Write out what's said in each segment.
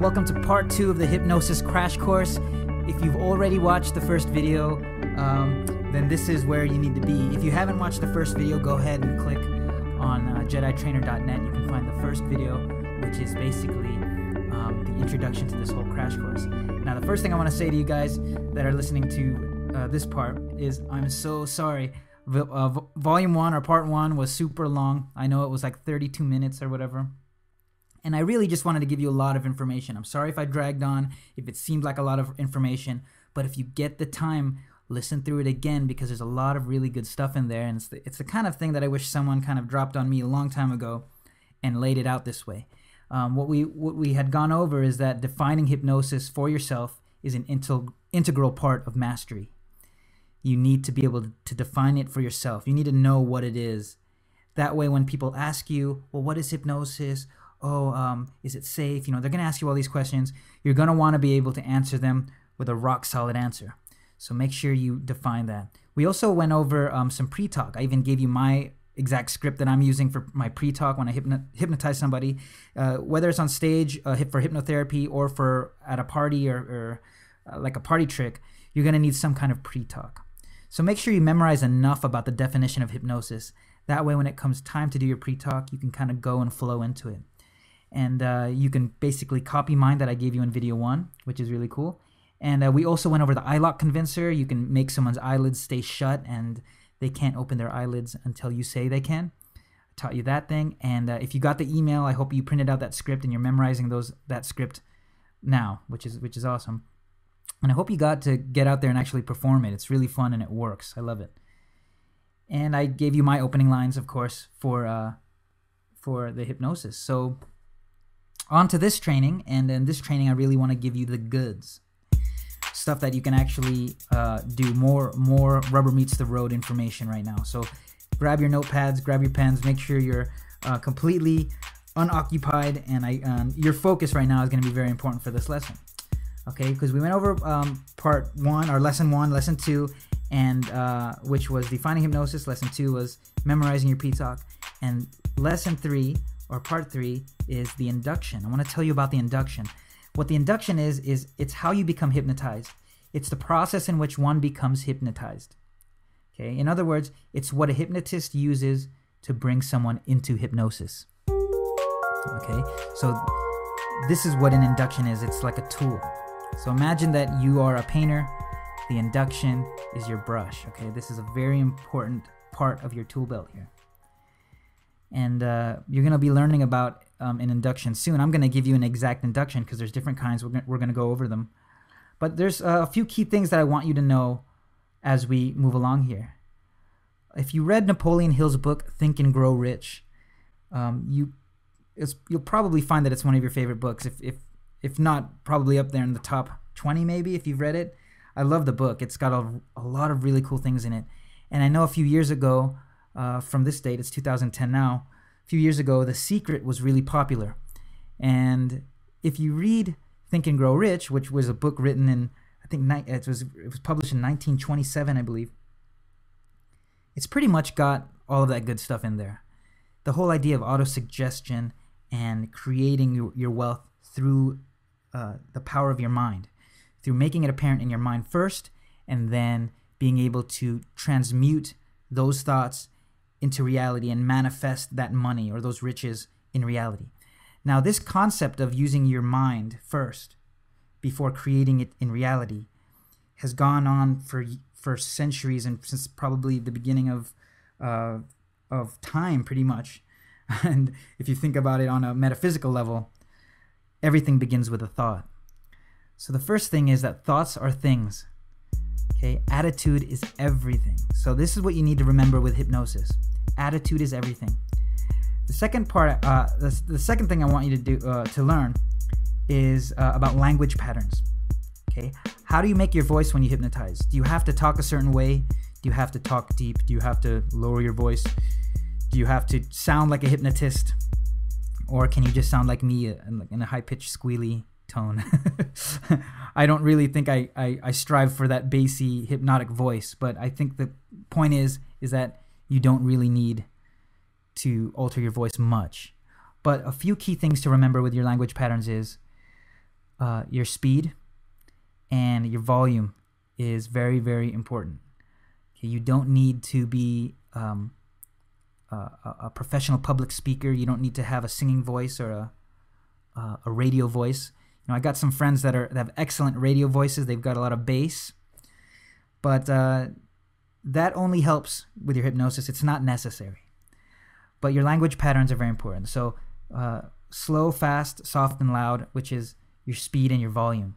Welcome to part 2 of the hypnosis crash course. If you've already watched the first video, then this is where you need to be. If you haven't watched the first video, go ahead and click on JediTrainer.net. You can find the first video, which is basically the introduction to this whole crash course. Now, the first thing I want to say to you guys that are listening to this part is I'm so sorry. Volume 1 or part 1 was super long. I know it was like 32 minutes or whatever. And I really just wanted to give you a lot of information. I'm sorry if I dragged on, if it seemed like a lot of information, but if you get the time, listen through it again because there's a lot of really good stuff in there, and it's the kind of thing that I wish someone kind of dropped on me a long time ago and laid it out this way. What we had gone over is that defining hypnosis for yourself is an integral part of mastery. You need to be able to define it for yourself. You need to know what it is. That way when people ask you, well, what is hypnosis? Is it safe? You know, they're going to ask you all these questions. You're going to want to be able to answer them with a rock solid answer. So make sure you define that. We also went over some pre-talk. I even gave you my exact script that I'm using for my pre-talk when I hypnotize somebody, whether it's on stage for hypnotherapy or for at a party or like a party trick. You're going to need some kind of pre-talk. So make sure you memorize enough about the definition of hypnosis. That way when it comes time to do your pre-talk, you can kind of go and flow into it. And you can basically copy mine that I gave you in video 1, which is really cool. And we also went over the eye lock convincer. You can make someone's eyelids stay shut and they can't open their eyelids until you say they can. I taught you that thing. And if you got the email, I hope you printed out that script and you're memorizing that script now, which is awesome. And I hope you got to get out there and actually perform it. It's really fun and it works. I love it. And I gave you my opening lines, of course, for the hypnosis. So on to this training, and in this training I really want to give you the goods. Stuff that you can actually do, more rubber meets the road information right now. So grab your notepads, grab your pens, make sure you're completely unoccupied, and your focus right now is going to be very important for this lesson. Okay, because we went over part 1, or lesson 1, lesson 2, and which was defining hypnosis. Lesson 2 was memorizing your pre-talk, and lesson 3 or part 3 is the induction. I want to tell you about the induction. What the induction is it's how you become hypnotized. It's the process in which one becomes hypnotized. Okay, in other words, it's what a hypnotist uses to bring someone into hypnosis. Okay, so this is what an induction is. It's like a tool. So imagine that you are a painter. The induction is your brush. Okay, this is a very important part of your tool belt here. And you're going to be learning about an induction soon. I'm going to give you an exact induction because there's different kinds. We're going to go over them. But there's a few key things that I want you to know as we move along here. If you read Napoleon Hill's book, Think and Grow Rich, you'll probably find that it's one of your favorite books. If not, probably up there in the top 20 maybe if you've read it. I love the book. It's got a lot of really cool things in it. And I know a few years ago, from this date, it's 2010 now, a few years ago, The Secret was really popular. And if you read Think and Grow Rich, which was a book written in, I think it was published in 1927, I believe, it's pretty much got all of that good stuff in there. The whole idea of autosuggestion and creating your wealth through the power of your mind, through making it apparent in your mind first, and then being able to transmute those thoughts into reality and manifest that money or those riches in reality. Now, this concept of using your mind first before creating it in reality has gone on for centuries, and since probably the beginning of time, pretty much. And if you think about it on a metaphysical level, everything begins with a thought. So the first thing is that thoughts are things. Okay, attitude is everything. So this is what you need to remember with hypnosis. Attitude is everything. The second part, the second thing I want you to do to learn is about language patterns. Okay, how do you make your voice when you hypnotize? Do you have to talk a certain way? Do you have to talk deep? Do you have to lower your voice? Do you have to sound like a hypnotist, or can you just sound like me in a high-pitched, squealy tone? I don't really think I strive for that bassy hypnotic voice, but I think the point is that you don't really need to alter your voice much. But a few key things to remember with your language patterns is your speed and your volume is very, very important. Okay, you don't need to be a professional public speaker. You don't need to have a singing voice or a radio voice. You know, I got some friends that have excellent radio voices. They've got a lot of bass, but that only helps with your hypnosis. It's not necessary. But your language patterns are very important. So slow, fast, soft, and loud, which is your speed and your volume.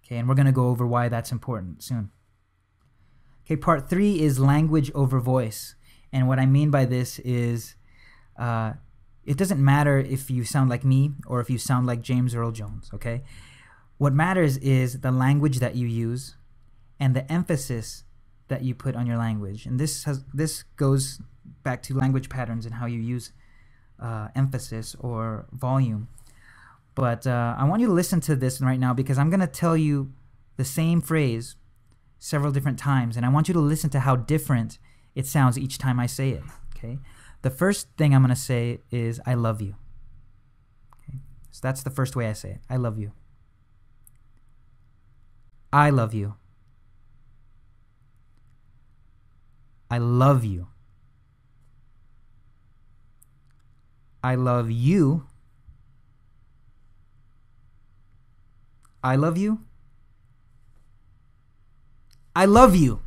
Okay, and we're going to go over why that's important soon. Okay, part 3 is language over voice. And what I mean by this is it doesn't matter if you sound like me or if you sound like James Earl Jones, okay? What matters is the language that you use and the emphasis that you put on your language. And this goes back to language patterns and how you use emphasis or volume. But I want you to listen to this right now, because I'm going to tell you the same phrase several different times, and I want you to listen to how different it sounds each time I say it. Okay? The first thing I'm going to say is I love you. Okay? So that's the first way I say it. I love you. I love you. I love you. I love you. I love you. I love you.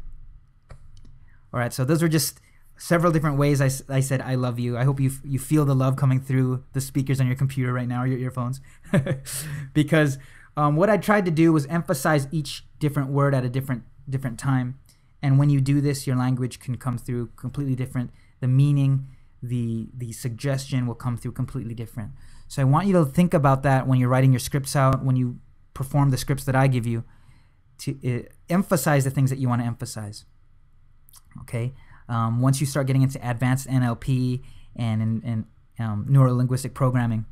All right, so those were just several different ways I said I love you. I hope you feel the love coming through the speakers on your computer right now or your earphones. Because what I tried to do was emphasize each different word at a different time. And when you do this, your language can come through completely different. The meaning, the suggestion will come through completely different. So I want you to think about that when you're writing your scripts out, when you perform the scripts that I give you, to emphasize the things that you want to emphasize. Okay? Once you start getting into advanced NLP and neuro-linguistic programming,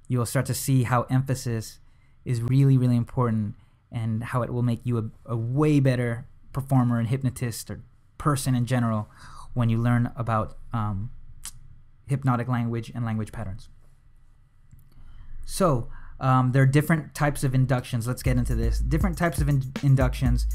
you'll start to see how emphasis is really, really important, and how it will make you a way better performer and hypnotist or person in general when you learn about hypnotic language and language patterns. So there are different types of inductions. Let's get into this. Different types of inductions.